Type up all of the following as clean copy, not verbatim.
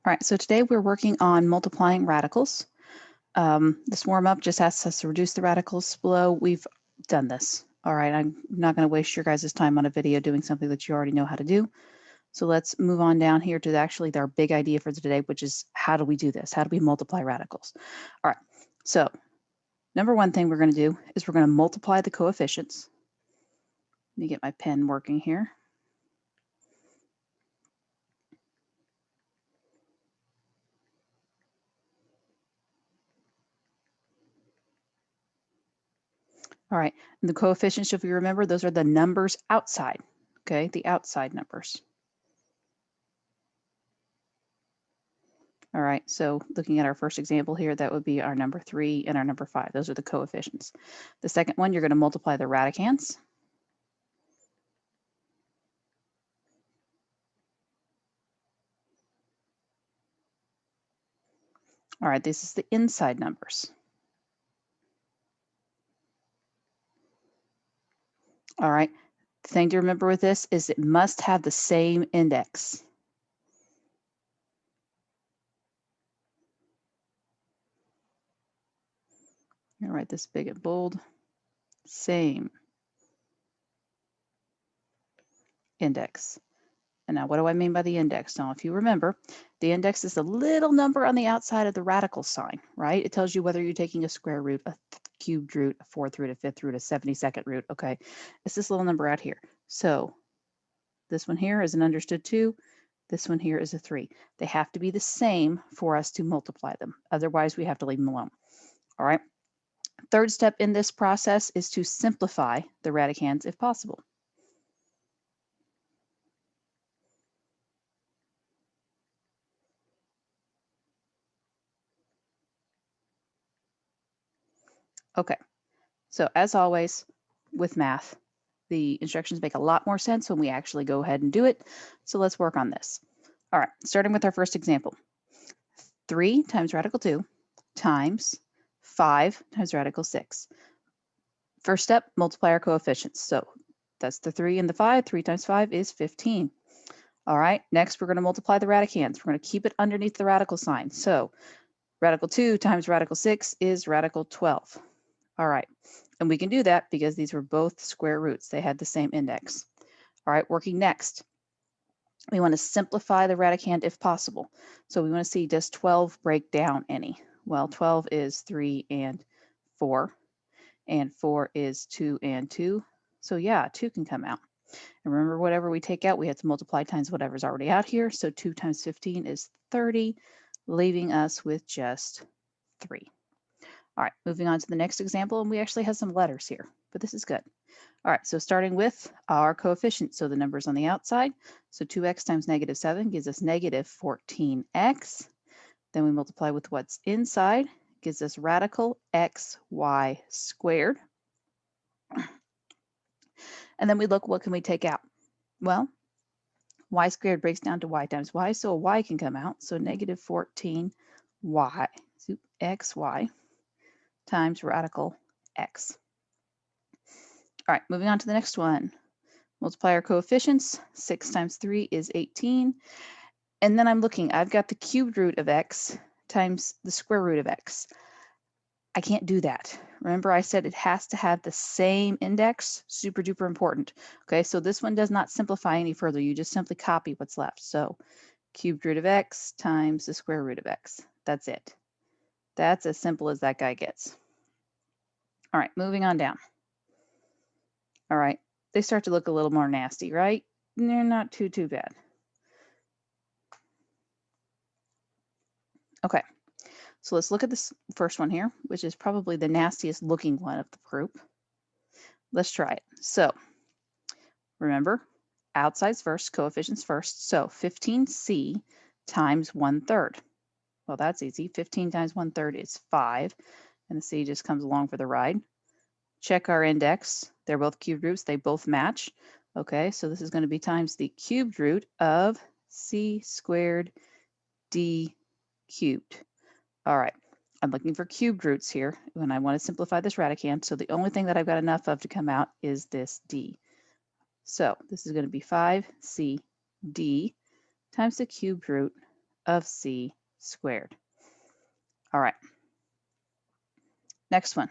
All right, so today we're working on multiplying radicals. This warm-up just asks us to reduce the radicals below. We've done this. All right, I'm not going to waste your guys' time on a video doing something that you already know how to do. So let's move on down here to actually our big idea for today, which is how do we do this? How do we multiply radicals? All right, so number one thing we're going to do is we're going to multiply the coefficients. Let me get my pen working here. All right, and the coefficients, if you remember, those are the numbers outside, okay, the outside numbers. All right, so looking at our first example here, that would be our number 3 and our number 5. Those are the coefficients. The second one, you're going to multiply the radicands. All right, this is the inside numbers. All right, the thing to remember with this is it must have the same index. I'm going to write this big and bold. Same index. And now what do I mean by the index? Now, if you remember, the index is the little number on the outside of the radical sign, right? It tells you whether you're taking a square root, a cubed root, a fourth root, a fifth root, a 72nd root, okay? It's this little number out here. So this one here is an understood 2. This one here is a 3. They have to be the same for us to multiply them. Otherwise, we have to leave them alone. All right. Third step in this process is to simplify the radicands if possible. Okay, so as always with math, the instructions make a lot more sense when we actually go ahead and do it. So let's work on this. All right, starting with our first example. 3 times radical 2 times 5 times radical 6. First step, multiply our coefficients. So that's the 3 and the 5. 3 times 5 is 15. All right, next we're going to multiply the radicands. We're going to keep it underneath the radical sign. So radical 2 times radical 6 is radical 12. All right, and we can do that because these were both square roots. They had the same index. All right, working next. We want to simplify the radicand if possible. So we want to see, does 12 break down any? Well, 12 is 3 and 4, and 4 is 2 and 2. So yeah, 2 can come out. And remember, whatever we take out, we have to multiply times whatever's already out here. So 2 times 15 is 30, leaving us with just 3. All right, moving on to the next example, and we actually have some letters here, but this is good. All right, so starting with our coefficient, so the numbers on the outside. So 2x times negative 7 gives us negative 14x. Then we multiply with what's inside, gives us radical xy squared. And then we look, what can we take out? Well, y squared breaks down to y times y, so a y can come out. So negative 14y, xy times radical x. All right, moving on to the next one. Multiply our coefficients. 6 times 3 is 18. And then I'm looking, I've got the cubed root of x times the square root of x. I can't do that. Remember I said it has to have the same index, super duper important. Okay, so this one does not simplify any further. You just simply copy what's left. So cubed root of x times the square root of x. That's it. That's as simple as that guy gets. All right, moving on down. All right, they start to look a little more nasty, right? They're not too bad. Okay, so let's look at this first one here, which is probably the nastiest looking one of the group. Let's try it. So remember, outsides first, coefficients first. So 15c times 1/3. Well, that's easy. 15 times 1/3 is 5, and the c just comes along for the ride. Check our index. They're both cubed roots. They both match. Okay, so this is going to be times the cubed root of c squared d cubed. All right, I'm looking for cubed roots here when I want to simplify this radicand. So the only thing that I've got enough of to come out is this d. So this is going to be 5cd times the cubed root of c squared. All right. Next one.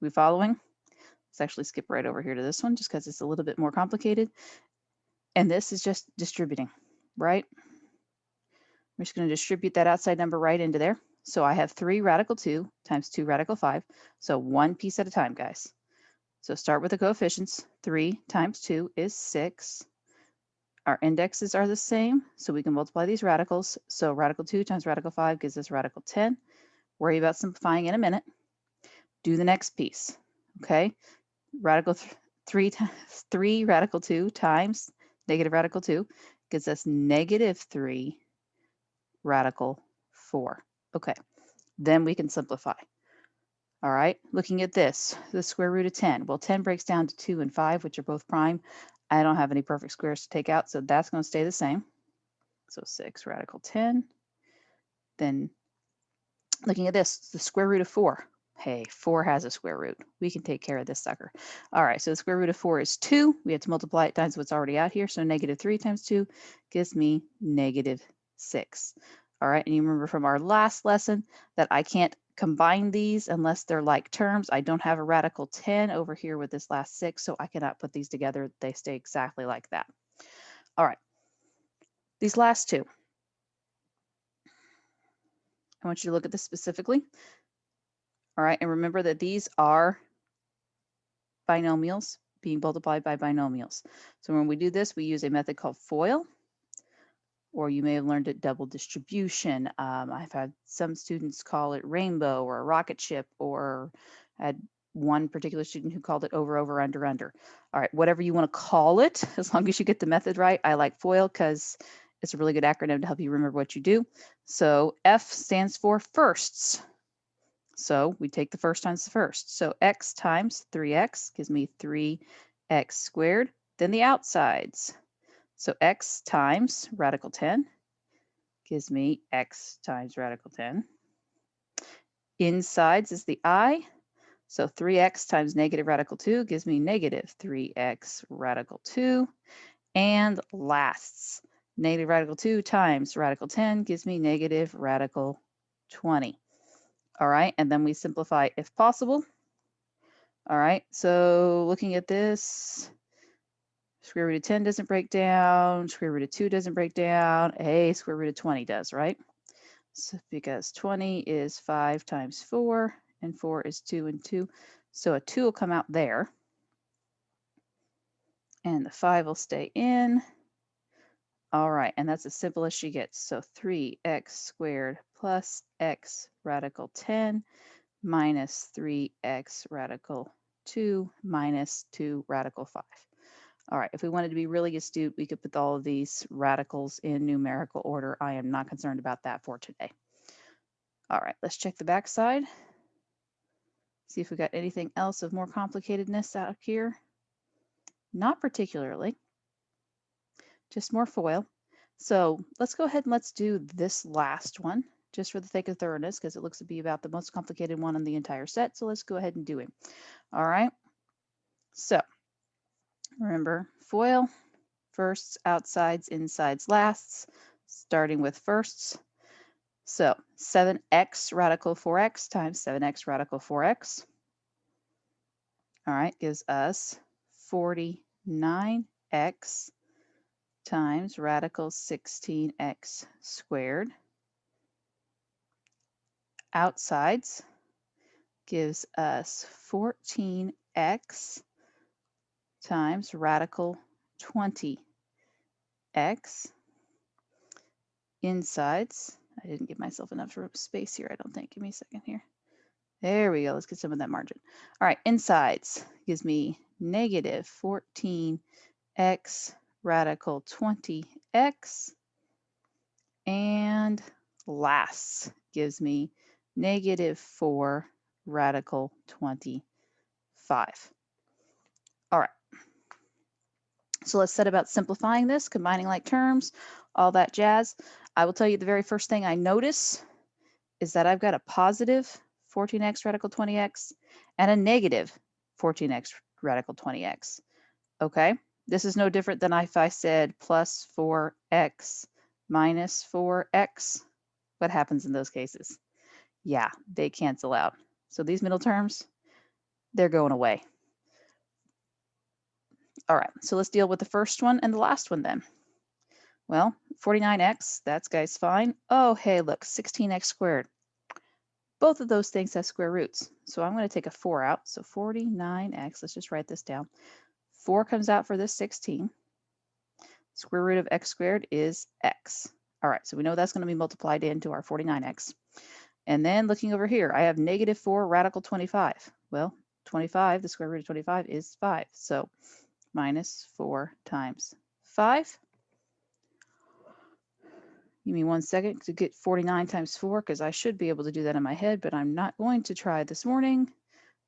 We following? Let's actually skip right over here to this one just because it's a little bit more complicated. And this is just distributing, right? We're just going to distribute that outside number right into there. So I have 3 radical 2 times 2 radical 5. So one piece at a time, guys. So start with the coefficients. 3 times 2 is 6. Our indexes are the same, so we can multiply these radicals. So radical 2 times radical 5 gives us radical 10. Worry about simplifying in a minute. Do the next piece, okay? Radical 3 radical 2 times negative radical 2 gives us negative 3 radical 4. Okay, then we can simplify. All right, looking at this, the square root of 10. Well, 10 breaks down to 2 and 5, which are both prime. I don't have any perfect squares to take out, so that's going to stay the same. So 6 radical 10. Then looking at this, the square root of 4. Hey, 4 has a square root. We can take care of this sucker. All right, so the square root of 4 is 2. We have to multiply it times what's already out here. So negative 3 times 2 gives me negative 6. All right, and you remember from our last lesson that I can't combine these unless they're like terms. I don't have a radical 10 over here with this last 6, so I cannot put these together. They stay exactly like that. All right, these last two. I want you to look at this specifically. All right, and remember that these are binomials being multiplied by binomials. So when we do this, we use a method called FOIL, or you may have learned it double distribution. I've had some students call it rainbow or a rocket ship, or had one particular student who called it over, over, under, under. All right, whatever you want to call it, as long as you get the method right. I like FOIL because it's a really good acronym to help you remember what you do. So F stands for firsts. So we take the first times the first. So x times 3x gives me 3x squared. Then the outsides. So x times radical 10 gives me x times radical 10. Insides is the I. So 3x times negative radical 2 gives me negative 3x radical 2. And lasts. Negative radical 2 times radical 10 gives me negative radical 20. All right, and then we simplify if possible. All right, so looking at this, square root of 10 doesn't break down, square root of 2 doesn't break down, hey, square root of 20 does, right? So because 20 is 5 times 4, and 4 is 2 and 2, so a 2 will come out there, and the 5 will stay in. All right, and that's as simple as she gets. So 3x squared plus x radical 10 minus 3x radical 2 minus 2 radical 5. All right, if we wanted to be really astute, we could put all of these radicals in numerical order. I am not concerned about that for today. All right, let's check the back side. See if we got anything else of more complicatedness out here. Not particularly, just more FOIL. So let's go ahead and let's do this last one, just for the sake of thoroughness, because it looks to be about the most complicated one in the entire set. So let's go ahead and do it. All right, so remember FOIL, firsts, outsides, insides, lasts, starting with firsts. So 7x radical 4x times 7x radical 4x. All right, gives us 49x times radical 16x squared. Outsides gives us 14x times radical 20x. Insides, I didn't give myself enough space here, I don't think. Give me a second here. There we go. Let's get some of that margin. All right, insides gives me negative 14x radical 20x. And lasts gives me negative 4 radical 25. All right. So let's set about simplifying this, combining like terms, all that jazz. I will tell you the very first thing I notice is that I've got a positive 14x radical 20x and a negative 14x radical 20x. Okay, this is no different than if I said plus 4x minus 4x. What happens in those cases? Yeah, they cancel out. So these middle terms, they're going away. All right, so let's deal with the first one and the last one then. Well, 49x, that's guy's fine. Oh, hey, look, 16x squared. Both of those things have square roots. So I'm going to take a 4 out. So 49x, let's just write this down. 4 comes out for this 16. Square root of x squared is x. All right, so we know that's going to be multiplied into our 49x. And then looking over here, I have negative 4 radical 25. Well, 25, the square root of 25 is 5. So minus 4 times 5. Give me 1 second to get 49 times 4, because I should be able to do that in my head, but I'm not going to try this morning.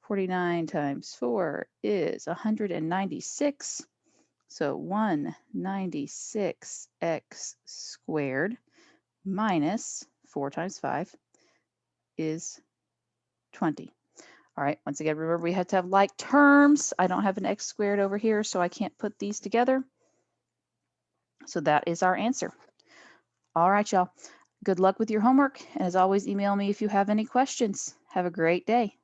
49 times 4 is 196. So 196x squared minus 4 times 5 is 20. All right, once again, remember we have to have like terms. I don't have an x squared over here, so I can't put these together. So that is our answer. All right, y'all. Good luck with your homework. And as always, email me if you have any questions. Have a great day.